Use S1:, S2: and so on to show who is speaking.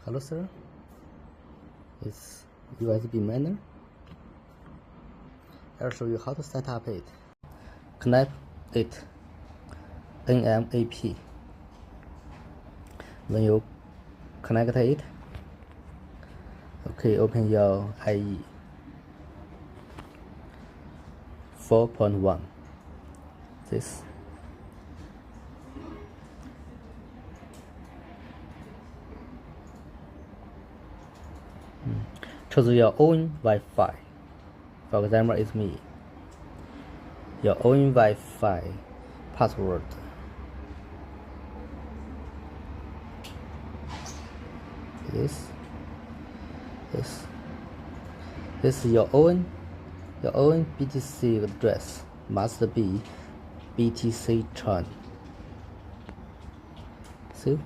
S1: Hello sir, it's USB miner. I'll show you how to set up it. Connect it NMAP. When you connect it, okay, open your IE 4.1. This. Choose your own Wi-Fi. For example, it's me. Your own Wi-Fi password. This is your own BTC address. Must be BTC China. See?